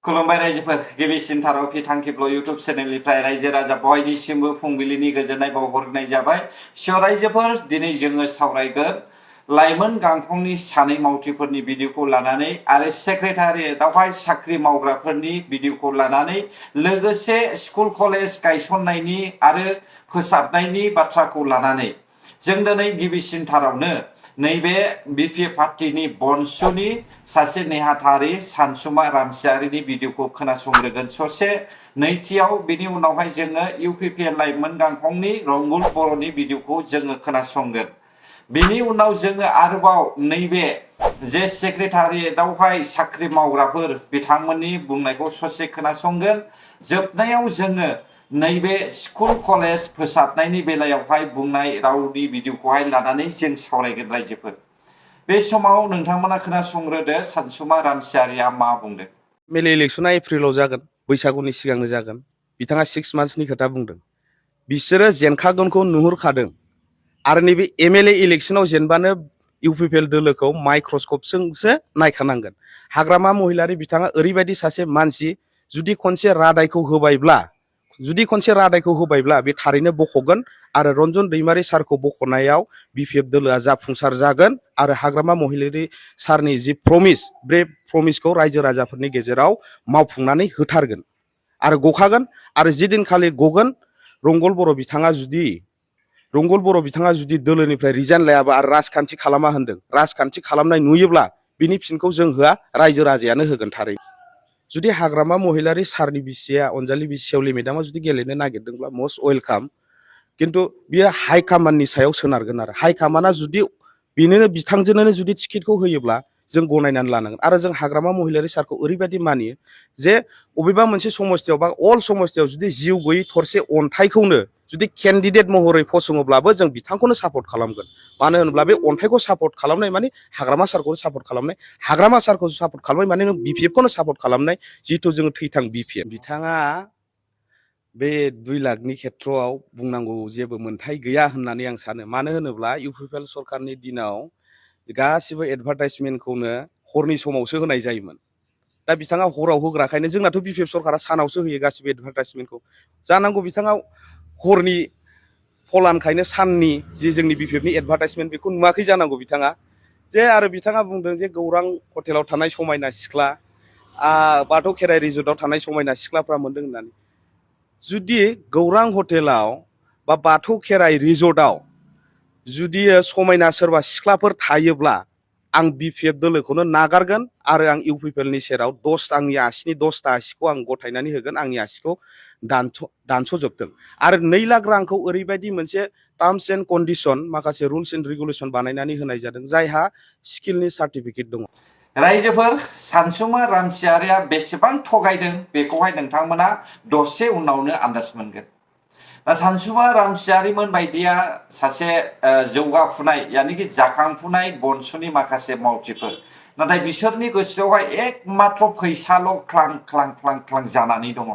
खुलुमबाय रायजोफोर गिबिसिन थाराव थांखिब्ल इउट्यूब चेनेलनिफ्राय रायजो राजा बयनिसिमबो फुंबिलिनि गोजोननाय बावहरनाय जाबाय। सियर रायजोफोर दिनै जोङो सावरायगोन लाइमोन गांखंनि सानै मावथिफोरनि भिडिअखौ लानानै आरो सेक्रेटारियेटआवहाय साख्रि मावग्राफोरनि भिडिअखौ लानानै लोगोसे स्कुल कलेज गायसननायनि आरो फोसाबनायनि बाथ्राखौ लानानै जों दिनै गिबिसिन थारावनो नैबे बिपिएफ पार्टीनि बनसुनि सासे नेहाथारि सानसुमा रामसियारिनि भिडिअखौ खोनासंग्रोगोन ससे नैथियाव बिनि उनावहाय जोङो इउपिपिएल लाइमोन गांखंनि रंगुल बर'नि भिडिअखौ जोङो खोनासंगोन। बिनि उनाव जोङो आरोबाव नैबे जे सेक्रेटारियेटआवहाय साख्रि मावग्राफोर बिथांमोननि बुंनायखौ ससे खोनासंगोन। जोबनायाव जोङो नैबे स्कुल कलेज फोसाबनायनि बेलायावहाय बुंनाय रावनि भिडिअखौहाय लानानै जों सावरायगोन रायजोफोर। बे समाव नोंथांमोना खोनासंग्रोदो सानसुमा रामसियारिया मा बुंदों। एमएलए इलेक्शना एप्रिलाव जागोन, बैसागुनि सिगांनो जागोन। बिथाङा 6 मान्थसनि खोथा बुंदों। बिसोरो जेनखागोनखौ नुहुरखादों आरो नैबे एमएलए इलेक्शनाव जेनबानो इउपिपिएल दोलोखौ माइक्रस्कपजोंसो नायखानांगोन। हाग्रामा महिलारि बिथाङा ओरैबायदि सासे मानसि जुदि खनसे रादायखौ होबायब्ला बे थारैनो बख'गोन आरो रन्जन दैमारि सारखौ बख'नायाव बिपिएफ दोलोआ जाफुंसार जागोन आरो हाग्रामा महिलारि सारनि जि प्रमिस बे प्रमिसखौ रायजो राजाफोरनि गेजेराव मावफुंनानै होथारगोन आरो गखागोन। आरो जिदिनखालि गगोन रंगल बर' बिथाङा जुदि दोलोनिफ्राय रिजाइन लायाबा आरो राजखान्थि खालामा होनदों, राजखान्थि खालामनाय नुयोब्ला बिनि फिनखौ जों होआ, रायजो राजायानो होगोन थारै। जुदि हाग्रामा महिलारि सारनि बिसिया अनजालि बिसियावलि मेदामा जुदि गेलेनो नागिरदोंब्ला मस्ट वेलकाम, किन्तु बियो हाइकामान्डनि सायाव सोनारगोन आरो हाइकामान्डआ जुदि बिनोनो बिथांजोंनो जुदि टिकेटखौ होयोब्ला जों गनायनानै लानांगोन। आरो जों हाग्रामा महिलारि सारखौ ओरैबायदि मानियो जे अबेबा मोनसे समस्थियाव बा अल समस्थियाव जुदि जिउ गैयै थरसे अन्थाइखौनो जुदि केन्डिडेट महरै फसङोब्लाबो जों बिथांखौनो सापर्ट खालामगोन। मानो होनोब्ला बे अन्थाइखौ सापर्ट खालामनाय माने हाग्रामा सारखौनो सापर्ट खालामनाय, हाग्रामा सारखौ सापर्ट खालामनाय माने नों बिपिएफखौनो सापर्ट खालामनाय, जिहेथु जोङो थैथां बिपिएफ। बिथाङा बे 2 लाखनि खेथ्रआव बुंनांगौ जेबो मोन्थाय गैया होननानै आं सानो। मानो होनोब्ला इउपिपिएल सरकारनि दिनाव गासिबो एडभार्टाइजमेन्टखौनो हरनि समावसो होनाय जायोमोन। दा बिथाङा हराव होग्राखायनो जोंनाथ' बिपिएफ सरकारा सानावसो होयो गासिबो एडभार्टाइजमेन्टखौ। जानांगौ बिथाङा हरनि फलानखायनो साननि जि जोंनि बिपिएफनि एडभार्टाइजमेन्ट बेखौ नुवाखै जानांगौ बिथाङा। जे आरो बिथाङा बुंदों जे गौरां हटेलाव थानाय समायना सिख्ला, बाथौ खेराइ रिजर्टआव थानाय समायना सिख्लाफ्रा मोनदों होननानै। जुदि गौरां हटेलाव बा बाथौ खेराइ रिजर्टआव जुदि समायना सोरबा सिख्लाफोर थायोब्ला आं बिपिएफ दोलोखौनो नागारगोन आरो आं इउपिपिएलनि सेराव आंनि आसिनि 10टा आसिखौ आं गथायनानै होगोन, आंनि आसिखौ दानस'जोबथों। आरो 2 लाख रांखौ ओरैबायदि मोनसे टार्म्स एन्ड कन्डिसन माखासे रुल्स एन्ड रेगुलेसन बानायनानै होनाय जादों जायहा स्किलनि सार्टिफिकेट दङ। रायजोफोर सानसुमा रामसियारिया बेसेबां थगायदों बेखौहाय नोंथांमोना दसे उनावनो आन्दाज मोनगोन। दा सानसुमा रामसियारिमोन बायदिया सासे जौगाफुनाय यानिकि जाखांफुनाय बनसुनि माखासे मावथिफोर, नाथाय बिसोरनि गोसोआवहाय एकमात्र फैसाल' ख्लां ख्लां ख्लां ख्लां जानानै दङ।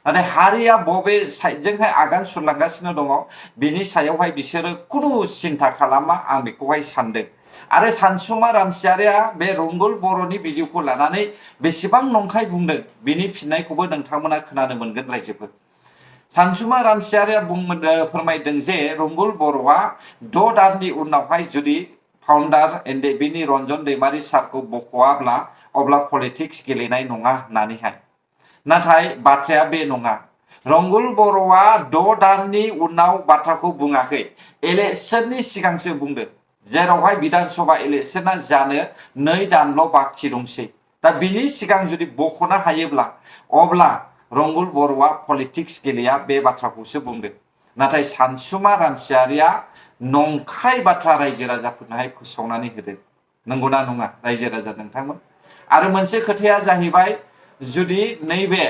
नाथाय हारिया बबे साइडजोंहाय आगान सुरलांगासिनो दङ बिनि सायावहाय बिसोरो खुनु सिन्था खालामा, आं बेखौहाय सानदों। आरो सानसुमा रामसियारिया बे रंगुल बर'नि भिडिअखौ लानानै बेसेबां नंखाय बुंदों बिनि फिननायखौबो नोंथांमोना खोनानो मोनगोन रायजोफोर। सानसुमा रामसियारिया फोरमायदों जे रंगुल बर'आ 6 दाननि उनावहाय जुदि फाउन्डार एनडिएफबिनि रन्जन दैमारि सारखौ बख'वाब्ला अब्ला पलिटिक्स गेलेनाय नङा होननानैहाय। नाथाय बाथ्राया बे नङा। रंगुल बर'आ 6 दाननि उनाव बाथ्राखौ बुङाखै, इलेक्शननि सिगांसो बुंदों, जेरावहाय बिधानसभा इलेक्शना जानो 2 दानल' बाखि दंसै। दा बिनि सिगां जुदि बख'नो हायोब्ला अब्ला रंगुल बर'आ पलिटिक्स गेलेया, बे बाथ्राखौसो बुंदों। नाथाय सानसुमा रामसियारिया नंखाय बाथ्रा रायजो राजाफोरनोहाय फोसावनानै होदों। नंगौना नङा रायजो राजा नोंथांमोन? आरो मोनसे खोथाया जाहैबाय, जुदि नैबे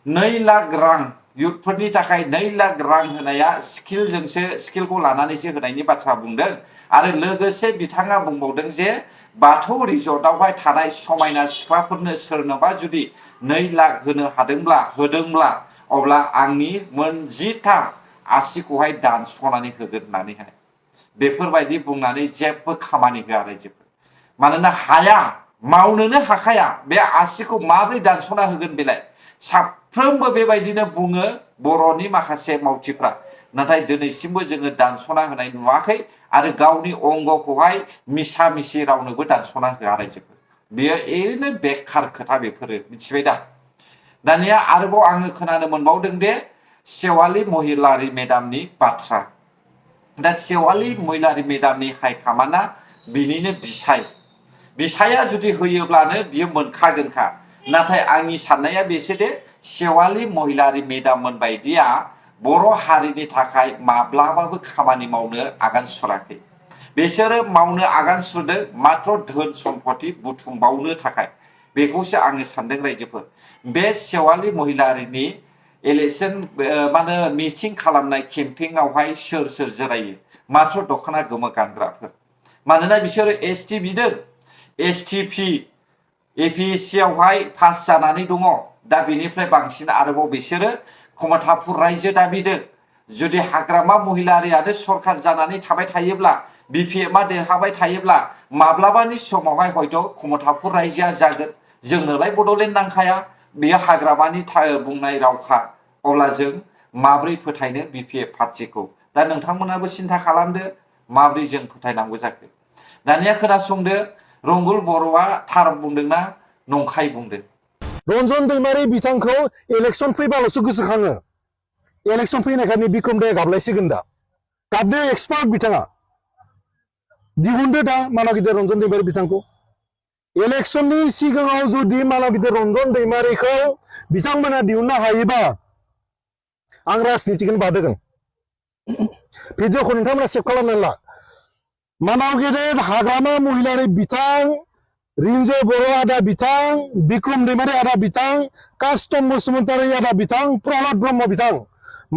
2 लाख रां इयुथफोरनि थाखाय 2 लाख रां होनाया स्किलखौ लानानैसो होनायनि बाथ्रा बुंदों। आरो लोगोसे बिथाङा बुंबावदों जे बाथौ रिजर्टआवहाय थानाय समायना सिख्लाफोरनो सोरनोबा जुदि 2 लाख होदोंब्ला अब्ला आंनि 10टा आसिखौहाय दानस'नानै होगोन होननानैहाय। बेफोरबायदि बुंनानै जेबो खामानि होआ रायजोफोर। मानोना हाया, मावनोनो हाखाया बे आसिखौ माब्रै दानस'ना होगोन बेलाय साफ्रोमबो बेबायदिनो बुङो बर'नि माखासे मावथिफ्रा नाथाय दिनैसिमबो जोङो दानस'ना होनाय नुवाखै आरो गावनि अंगखौहाय मिसा मिसि रावनोबो दानस'ना होआ रायजोफोर बेयो ओरैनो बेखार खोथा बेफोरो मिथिबाय दा दानिया आरोबाव आङो खोनानो मोनबावदों दे सेवालि महिलारि मेडामनि बाथ्रा दा सेवालि महिलारि मेडामनि हाइकामान्डआ बिनिनो बिसाया जुदि होयोब्लानो बियो मोनखागोनखा नाथाय आंनि साननाया बेसो दे सेवालि महिलारि मेडाममोन बायदिया बर' हारिनि थाखाय माब्लाबाबो खामानि मावनो आगान सुराखै बिसोरो मावनो आगान सुरदों मात्र धोन सम्पति बुथुमबावनो थाखाय बेखौसो आङो सानदों रायजोफोर बे सेवालि महिलारिनि इलेक्शन माने मिटिं खालामनाय केम्पेइनआवहाय सोर जिरायो मात्र दख'ना गोमो गानग्राफोर मानोना बिसोरो एसटि बिदों एसटिपि एपिएससि आवहाय पास जानानै दङ दा बेनिफ्राय बांसिन आरोबाव बिसोरो खमथापुर रायजो दाबिदों जुदि हाग्रामा महिलारियानो सरखार जानानै थाबाय थायोब्ला बिपिएफआ देरहाबाय थायोब्ला माब्लाबानि समावहाय हयथ' खमथापुर रायजोआ जागोन जोंनोलाय बड'लेण्ड नांखाया बेयो हाग्रामानि बुंनाय रावखा अब्ला जों माब्रै फोथायनो बिपिएफ पार्टिखौ दा नोंथांमोनाबो सिन्था खालामदो माब्रै जों फोथायनांगौ जाखो दानिया खोनासंदो रंगुल बर'आ थार बुंदोंना नंखाय बुंदों रन्जन दैमारि बिथांखौ इलेक्शन फैबाल'सो गोसोखाङो इलेक्शन फैनायखायनो बिक्रमदाया गाबलायसिगोन दा गाबनो एक्सपार्ट बिथाङा दिहुनदो दा मानाव गिदिर रन्जन दैमारि बिथांखौ इलेक्शननि सिगाङाव जुदि मानाव गिदिर रन्जन दैमारिखौ बिथांमोना दिहुननो हायोबा आं राजनितिखौनो बादोगोन भिडिअखौ नोंथांमोना सेभ खालामनानै ला मानाव गिदिर हाग्रामा महिलारि बिथां रिंजय बर' आदा बिथां बिक्रम दैमारि आदा बिथां कास्टम बसुमतारी आदा बिथां प्रहलाद ब्रह्म बिथां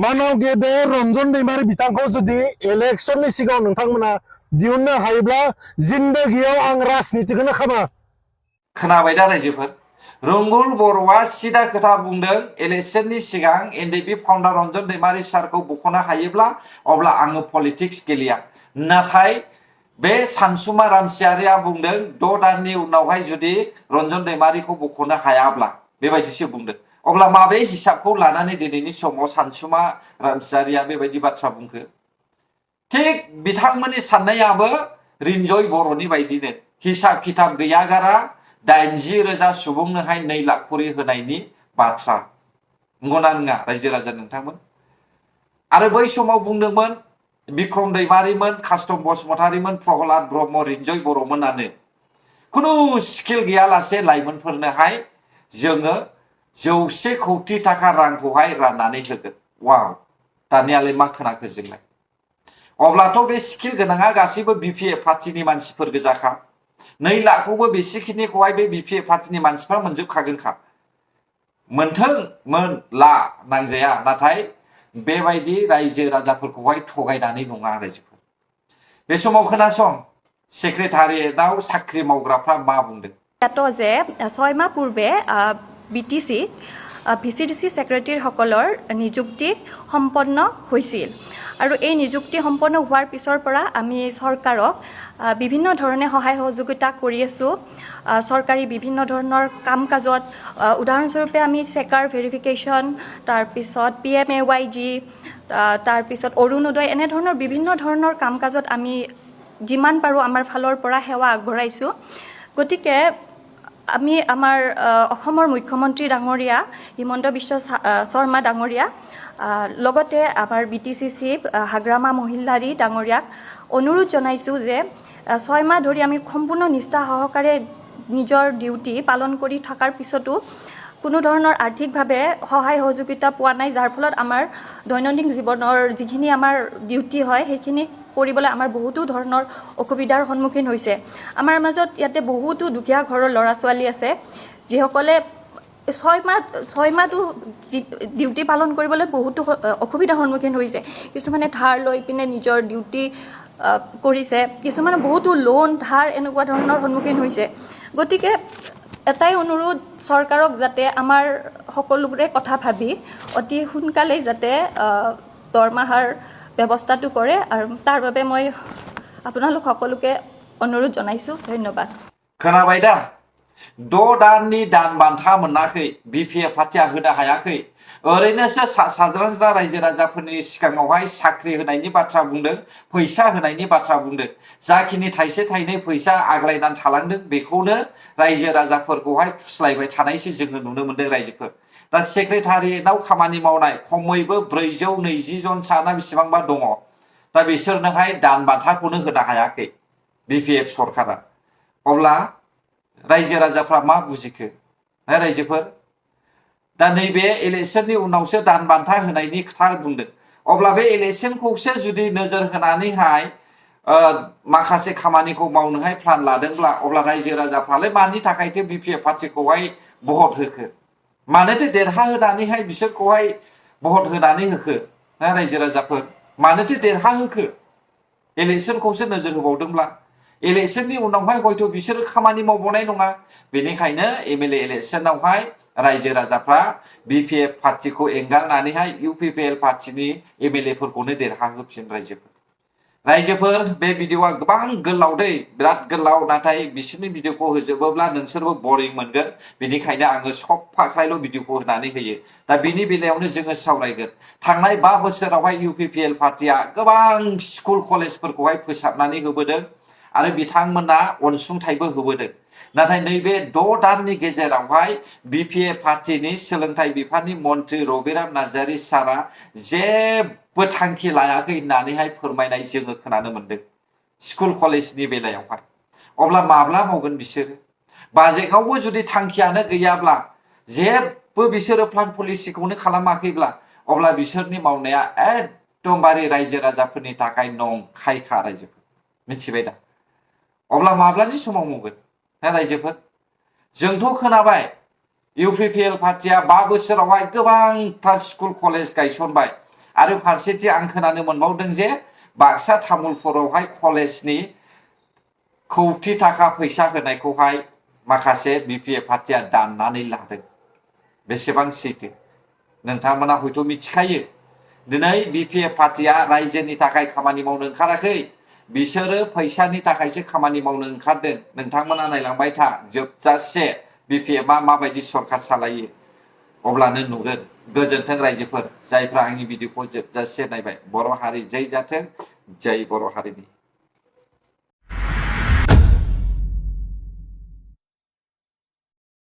मानाव गेदेर रन्जन दैमारि बिथांखौ जुदि इलेक्शननि सिगाङाव नोंथांमोना दिहुननो हायोब्ला जिन्दगियाव आं राजनितिखौनो खामा खोनाबाय दा रायजोफोर रंगुल बर'आ सिदा खोथा बुंदों इलेक्शननि सिगां एनडिपि फाउन्डार रन्जन दैमारि सारखौ बख'नो हायोब्ला अब्ला आङो पलिटिक्स गेलेया नाथाय बे सानसुमा रामसियारिया बुंदों 6 दाननि उनावहाय जुदि रन्जन दैमारिखौ बख'नो हायाब्ला बेबायदिसो बुंदों अब्ला माबे हिसाबखौ लानानै दिनैनि समाव सानसुमा रामसियारिया बेबायदि बाथ्रा बुंखो थिग बिथांमोननि साननायाबो रिन्जय बर'नि बायदिनो हिसाब किताब गैयागारा 80,000 सुबुंनोहाय 2 लाख खरि होनायनि बाथ्रा नंगौना नङा रायजो राजा नोंथांमोन आरो बै समाव बुंदोंमोन बिक्रम दैमारिमोन कास्टम बसुमतारीमोन प्रहलाद ब्रह्म रिन्जय बर'मोनानो खुनु स्किल गैयालासे लाइमोनफोरनोहाय जोङो 100 कौटि थाखा रांखौहाय राननानै होगोन वाव दानियालाय मा खोनाखो जोंलाय अब्लाथ' बे स्किल गोनाङा गासैबो बिपिएफ पार्टिनि मानसिफोर गोजाखा 2 लाखखौबो बेसेखिनिखौहाय बे बिपिएफ पार्टिनि मानसिफ्रा मोनजोबखागोनखा मोनथों मोन ला नांजाया नाथाय बेबायदि रायजो राजाफोरखौहाय थगायनानै नङा रायजोफोर बे समाव खोनासं सेक्रेटारियेटआव साख्रि मावग्राफ्रा मा बुंदों যে 6 মাহ পূৰ্বে বিটিচি ভিচিডিচি সেক্ৰেটাৰীসকলৰ নিযুক্তি সম্পন্ন হৈছিল আৰু এই নিযুক্তি সম্পন্ন হোৱাৰ পিছৰ পৰা আমি চৰকাৰক বিভিন্ন ধৰণে সহায় সহযোগিতা কৰি আছো চৰকাৰী বিভিন্ন ধৰণৰ কাম কাজত উদাহৰণস্বৰূপে আমি চেকাৰ ভেৰিফিকেশ্যন তাৰ পিছত PMAYG তাৰ পিছত অৰুণোদয় এনে ধৰণৰ বিভিন্ন ধৰণৰ কাম কাজত আমি যিমান পাৰো আমাৰ ফালৰ পৰা সেৱা আগবঢ়াইছো গতিকে আমি আমাৰ অসমৰ মুখ্যমন্ত্ৰী ডাঙৰীয়া হিমন্ত বিশ্ব শৰ্মা ডাঙৰীয়া লগতে আমাৰ বিটিচি চিফ হাগ্ৰামা মহিলাৰী ডাঙৰীয়াক অনুৰোধ জনাইছো যে 6 মাহ ধৰি আমি সম্পূৰ্ণ নিষ্ঠা সহকাৰে নিজৰ ডিউটি পালন কৰি থকাৰ পিছতো কোনো ধৰণৰ আৰ্থিকভাৱে সহায় সহযোগিতা পোৱা নাই যাৰ ফলত আমাৰ দৈনন্দিন জীৱনৰ যিখিনি আমাৰ ডিউটি হয় সেইখিনি কৰিবলৈ আমাৰ বহুতো ধৰণৰ অসুবিধাৰ সন্মুখীন হৈছে আমাৰ মাজত ইয়াতে বহুতো দুখীয়া ঘৰৰ ল'ৰা ছোৱালী আছে যিসকলে 6 মাহটো ডিউটি পালন কৰিবলৈ বহুতো অসুবিধাৰ সন্মুখীন হৈছে কিছুমানে ধাৰ লৈ পিনে নিজৰ ডিউটি কৰিছে কিছুমানে বহুতো লোন ধাৰ এনেকুৱা ধৰণৰ সন্মুখীন হৈছে গতিকে এটাই অনুৰোধ চৰকাৰক যাতে আমাৰ সকলোৰে কথা ভাবি অতি সোনকালে যাতে দৰমহাৰ ব্যৱস্থাটো কৰে আৰু তাৰ বাবে মই আপোনালোক সকলোকে অনুৰোধ জনাইছো ধন্যবাদ खोनाबाय दा द' दाननि दान बान्था मोनाखै बिपिएफ पार्टिया होनो हायाखै ओरैनोसो साज्रांज्रा रायजो राजाफोरनि सिगाङावहाय साख्रि होनायनि बाथ्रा बुंदों फैसा होनायनि बाथ्रा बुंदों जाखिनि थाइसे थाइनै फैसा आग्लायनानै थालांदों बेखौनो रायजो राजाफोरखौहाय फुस्लायबाय थानायसो जोङो नुनो मोन्दों रायजोफोर दा सेक्रेटारियेटआव खामानि मावनाय खमैबो 420 जन साना बेसेबांबा दङ दा बिसोरनोहाय दान बान्थाखौनो होनो हायाखै बिपिएफ सरकारा अब्ला रायजो राजाफ्रा मा बुजिखो रायजोफोर दा नैबे इलेक्शननि उनावसो दान बान्था होनायनि खोथा बुंदों अब्ला बे इलेक्शनखौसो जुदि नोजोर होनानैहाय माखासे खामानिखौ मावनोहाय प्लान लादोंब्ला अब्ला रायजो राजाफ्रालाय मानि थाखायथो बिपिएफ पार्टिखौहाय भट होखो मानोथो देरहाहोनानैहाय बिसोरखौहाय भट होनानै होखो रायजो राजाफोर मानोथो देरहाहोखो इलेक्शनखौसो नोजोर होबावदोंब्ला इलेक्शननि उनावहाय हयथ' बिसोरो खामानि मावबावनाय नङा बेनिखायनो एमएलए इलेक्शनावहाय रायजो राजाफ्रा बिपिएफ पार्टिखौ एंगारनानैहाय इउपिपिएल पार्टिनि एमएलएफोरखौनो देरहाहोफिन रायजोफोर बे भिडिअआ गोबां गोलाव दै बिराद गोलाव नाथाय बिसोरनि भिडिअखौ होजोबोब्ला नोंसोरबो बरिं मोनगोन बेनिखायनो आङो सब फाख्रायल' भिडिअखौ होनानै होयो दा बिनि बेलायावनो जोङो सावरायगोन थांनाय 5 बोसोरावहाय इउपिपिएल पार्टिया गोबां स्कुल कलेजफोरखौहाय फोसाबनानै होबोदों आरो बिथांमोना अनसुंथाइबो होबोदों नाथाय नैबे 6 दाननि गेजेरावहाय बिपिएफ पार्टिनि सोलोंथाइ बिफाननि मन्त्रि रबिराम नार्जारि सारा जेबो थांखि लायाखै होननानैहाय फोरमायनाय जोङो खोनानो मोन्दों स्कुल कलेजनि बेलायावहाय अब्ला माब्ला मावगोन बिसोरो बाजेटआवबो जुदि थांखियानो गैयाब्ला जेबो बिसोरो प्लान पलिसिखौनो खालामाखैब्ला अब्ला बिसोरनि मावनाया एकदमबारे रायजो राजाफोरनि थाखाय नंखायखा रायजोफोर मिथिबाय दा अब्ला माब्लानि समाव मावगोन रायजोफोर जोंथ' खोनाबाय इउपिपिएल पार्टिया 5 बोसोरावहाय गोबांथार स्कुल कलेज गायसनबाय आरो फारसेथिं आं खोनानो मोनबावदों जे बाक्सा तामुलपुरावहाय कलेजनि कौटि थाखा फैसा होनायखौहाय माखासे बिपिएफ पार्टिया दाननानै लादों बेसेबां सैथो नोंथांमोना हयथ' मिथिखायो दिनै बिपिएफ पार्टिया रायजोनि थाखाय खामानि मावनो ओंखाराखै बिसोरो फैसानि थाखायसो खामानि मावनो ओंखारदों नोंथांमोना नायलांबाय था जोबजासे बिपिएफआ माबायदि सरकार सालायो अब्लानो नुगोन गोजोन्थों रायजोफोर जायफ्रा आंनि भिडिअखौ जोबजासे नायबाय बर' हारि जै जाथों जै बर' हारिनि